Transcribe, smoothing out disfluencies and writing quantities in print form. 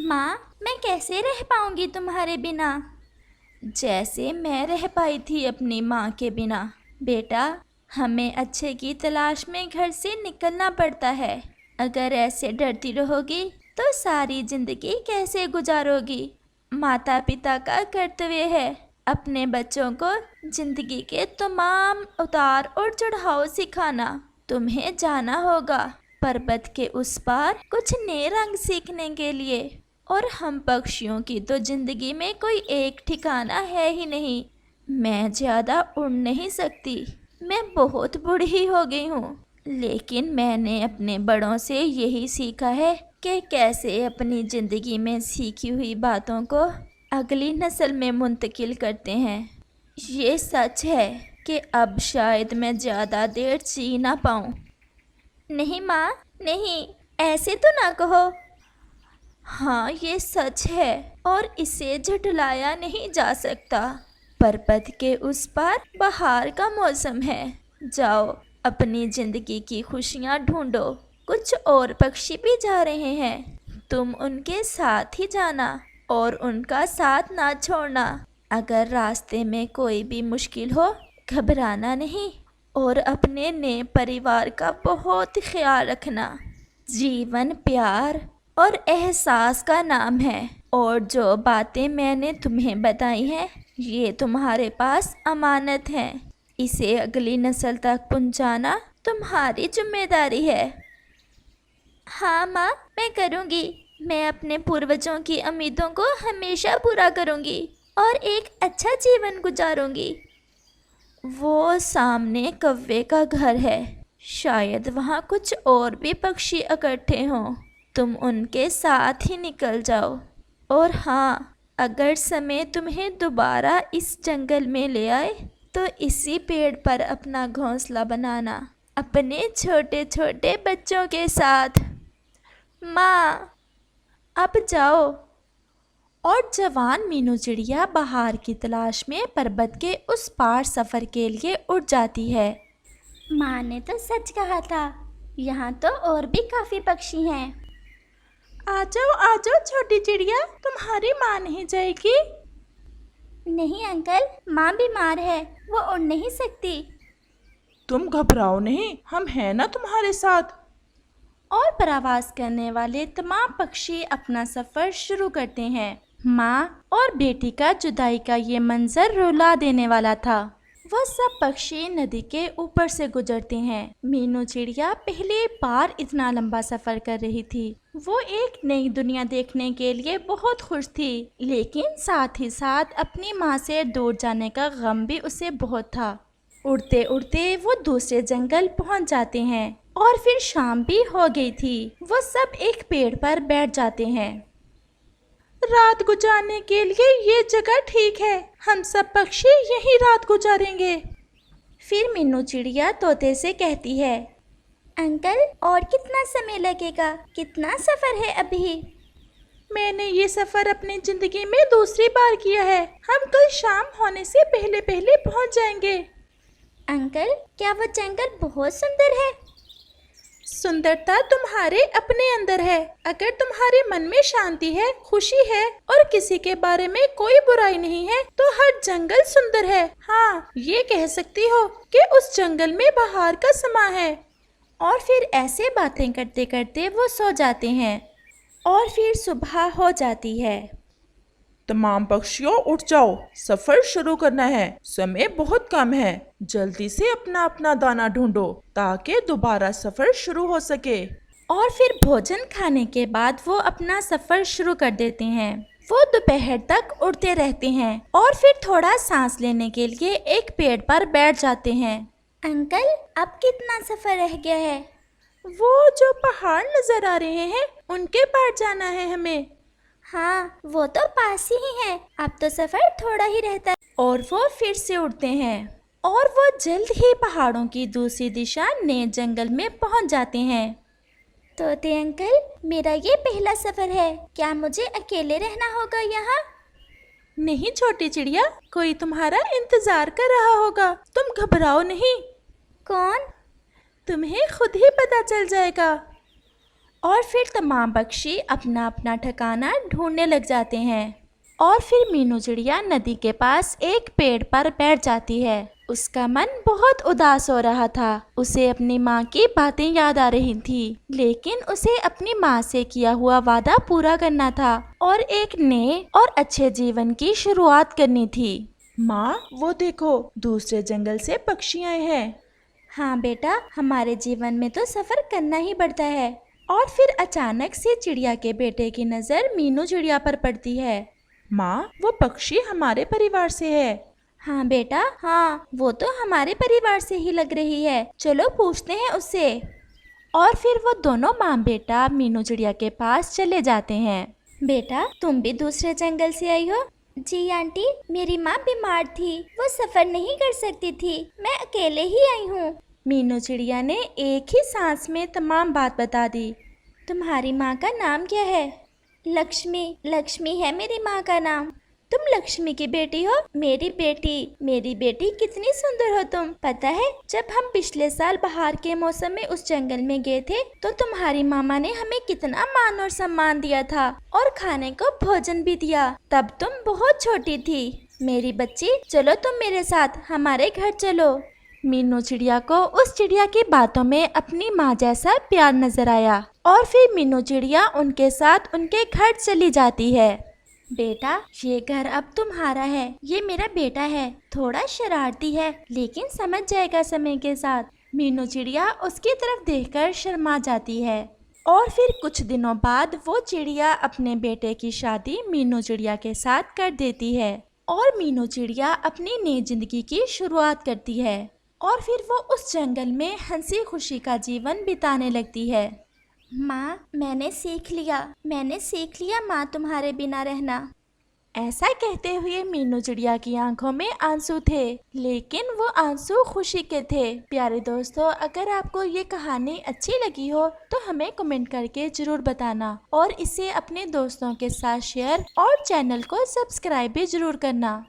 माँ, मैं कैसे रह पाऊंगी तुम्हारे बिना? जैसे मैं रह पाई थी अपनी माँ के बिना। बेटा, हमें अच्छे की तलाश में घर से निकलना पड़ता है। अगर ऐसे डरती रहोगी तो सारी जिंदगी कैसे गुजारोगी? माता पिता का कर्तव्य है अपने बच्चों को जिंदगी के तमाम उतार और चढ़ाव सिखाना। तुम्हें जाना होगा पर्वत के उस पार कुछ नए रंग सीखने के लिए। और हम पक्षियों की तो जिंदगी में कोई एक ठिकाना है ही नहीं। मैं ज़्यादा उड़ नहीं सकती, मैं बहुत बूढ़ी हो गई हूँ। लेकिन मैंने अपने बड़ों से यही सीखा है कि कैसे अपनी ज़िंदगी में सीखी हुई बातों को अगली नस्ल में मुंतकिल करते हैं। ये सच है कि अब शायद मैं ज़्यादा देर जी ना पाऊँ। नहीं माँ, नहीं, ऐसे तो ना कहो। हाँ, ये सच है और इसे झुठलाया नहीं जा सकता। पर्वत के उस पार बहार का मौसम है। जाओ, अपनी जिंदगी की खुशियाँ ढूंढो। कुछ और पक्षी भी जा रहे हैं, तुम उनके साथ ही जाना और उनका साथ ना छोड़ना। अगर रास्ते में कोई भी मुश्किल हो, घबराना नहीं और अपने नए परिवार का बहुत ख्याल रखना। जीवन प्यार और एहसास का नाम है और जो बातें मैंने तुम्हें बताई हैं ये तुम्हारे पास अमानत है। इसे अगली नस्ल तक पहुंचाना तुम्हारी जिम्मेदारी है। हाँ माँ, मैं करूँगी। मैं अपने पूर्वजों की उम्मीदों को हमेशा पूरा करूँगी और एक अच्छा जीवन गुजारूँगी। वो सामने कौवे का घर है, शायद वहाँ कुछ और भी पक्षी इकट्ठे हों। तुम उनके साथ ही निकल जाओ। और हाँ, अगर समय तुम्हें दोबारा इस जंगल में ले आए तो इसी पेड़ पर अपना घोंसला बनाना अपने छोटे छोटे बच्चों के साथ। माँ, अब जाओ। और जवान मीनू चिड़िया बहार की तलाश में पर्वत के उस पार सफ़र के लिए उड़ जाती है। माँ ने तो सच कहा था, यहाँ तो और भी काफ़ी पक्षी हैं। आ जाओ छोटी चिड़िया, तुम्हारी माँ नहीं जाएगी? नहीं अंकल, माँ बीमार है, वो उड़ नहीं सकती। तुम घबराओ नहीं, हम हैं ना तुम्हारे साथ। और प्रवास करने वाले तमाम पक्षी अपना सफ़र शुरू करते हैं। माँ और बेटी का जुदाई का ये मंजर रुला देने वाला था। वह सब पक्षी नदी के ऊपर से गुजरते हैं। मीनू चिड़िया पहली बार इतना लंबा सफ़र कर रही थी। वो एक नई दुनिया देखने के लिए बहुत खुश थी, लेकिन साथ ही साथ अपनी माँ से दूर जाने का गम भी उसे बहुत था। उड़ते उड़ते वो दूसरे जंगल पहुँच जाते हैं और फिर शाम भी हो गई थी। वो सब एक पेड़ पर बैठ जाते हैं। रात गुजारने के लिए ये जगह ठीक है, हम सब पक्षी यहीं रात गुजारेंगे। फिर मीनू चिड़िया तोते से कहती है, अंकल, और कितना समय लगेगा? कितना सफ़र है अभी? मैंने ये सफ़र अपनी ज़िंदगी में दूसरी बार किया है। हम कल शाम होने से पहले पहले पहुंच जाएंगे। अंकल, क्या वो जंगल बहुत सुंदर है? सुंदरता तुम्हारे अपने अंदर है। अगर तुम्हारे मन में शांति है, खुशी है और किसी के बारे में कोई बुराई नहीं है तो हर जंगल सुंदर है। हाँ, ये कह सकती हो कि उस जंगल में बहार का समा है। और फिर ऐसे बातें करते करते वो सो जाते हैं और फिर सुबह हो जाती है। तमाम पक्षियों उठ जाओ, सफर शुरू करना है। समय बहुत कम है, जल्दी से अपना अपना दाना ढूंढो ताकि दोबारा सफर शुरू हो सके। और फिर भोजन खाने के बाद वो अपना सफर शुरू कर देते हैं। वो दोपहर तक उड़ते रहते हैं और फिर थोड़ा सांस लेने के लिए एक पेड़ पर बैठ जाते हैं। अंकल, अब कितना सफ़र रह गया है? वो जो पहाड़ नजर आ रहे हैं उनके पार जाना है हमें। हाँ, वो तो पास ही है, अब तो सफ़र थोड़ा ही रहता है। और वो फिर से उड़ते हैं और वो जल्द ही पहाड़ों की दूसरी दिशा नए जंगल में पहुंच जाते हैं। तोते अंकल, मेरा ये पहला सफ़र है, क्या मुझे अकेले रहना होगा यहाँ? नहीं छोटी चिड़िया, कोई तुम्हारा इंतजार कर रहा होगा, तुम घबराओ नहीं। कौन? तुम्हें खुद ही पता चल जाएगा। और फिर तमाम पक्षी अपना अपना ठिकाना ढूंढने लग जाते हैं। और फिर मीनू चिड़िया नदी के पास एक पेड़ पर बैठ जाती है। उसका मन बहुत उदास हो रहा था। उसे अपनी माँ की बातें याद आ रही थी, लेकिन उसे अपनी माँ से किया हुआ वादा पूरा करना था और एक नए और अच्छे जीवन की शुरुआत करनी थी। माँ, वो देखो, दूसरे जंगल से पक्षी आए हैं। हाँ बेटा, हमारे जीवन में तो सफ़र करना ही पड़ता है। और फिर अचानक से चिड़िया के बेटे की नज़र मीनू चिड़िया पर पड़ती है। माँ, वो पक्षी हमारे परिवार से है। हाँ बेटा, हाँ, वो तो हमारे परिवार से ही लग रही है। चलो पूछते हैं उससे। और फिर वो दोनों माँ बेटा मीनू चिड़िया के पास चले जाते हैं। बेटा, तुम भी दूसरे जंगल से आई हो? जी आंटी, मेरी माँ बीमार थी, वो सफ़र नहीं कर सकती थी, मैं अकेले ही आई हूँ। मीनू चिड़िया ने एक ही सांस में तमाम बात बता दी। तुम्हारी माँ का नाम क्या है? लक्ष्मी। लक्ष्मी है मेरी माँ का नाम। तुम लक्ष्मी की बेटी हो? मेरी बेटी कितनी सुंदर हो तुम। पता है, जब हम पिछले साल बाहर के मौसम में उस जंगल में गए थे तो तुम्हारी मामा ने हमें कितना मान और सम्मान दिया था और खाने को भोजन भी दिया। तब तुम बहुत छोटी थी। मेरी बच्ची, चलो तुम मेरे साथ हमारे घर चलो। मीनू चिड़िया को उस चिड़िया की बातों में अपनी माँ जैसा प्यार नजर आया और फिर मीनू चिड़िया उनके साथ उनके घर चली जाती है। बेटा, ये घर अब तुम्हारा है। ये मेरा बेटा है, थोड़ा शरारती है लेकिन समझ जाएगा समय के साथ। मीनू चिड़िया उसकी तरफ देखकर शर्मा जाती है। और फिर कुछ दिनों बाद वो चिड़िया अपने बेटे की शादी मीनू चिड़िया के साथ कर देती है और मीनू चिड़िया अपनी नई जिंदगी की शुरुआत करती है। और फिर वो उस जंगल में हंसी खुशी का जीवन बिताने लगती है। माँ, मैंने सीख लिया माँ तुम्हारे बिना रहना। ऐसा कहते हुए मीनू चिड़िया की आंखों में आंसू थे, लेकिन वो आंसू खुशी के थे। प्यारे दोस्तों, अगर आपको ये कहानी अच्छी लगी हो तो हमें कमेंट करके जरूर बताना और इसे अपने दोस्तों के साथ शेयर और चैनल को सब्सक्राइब भी जरूर करना।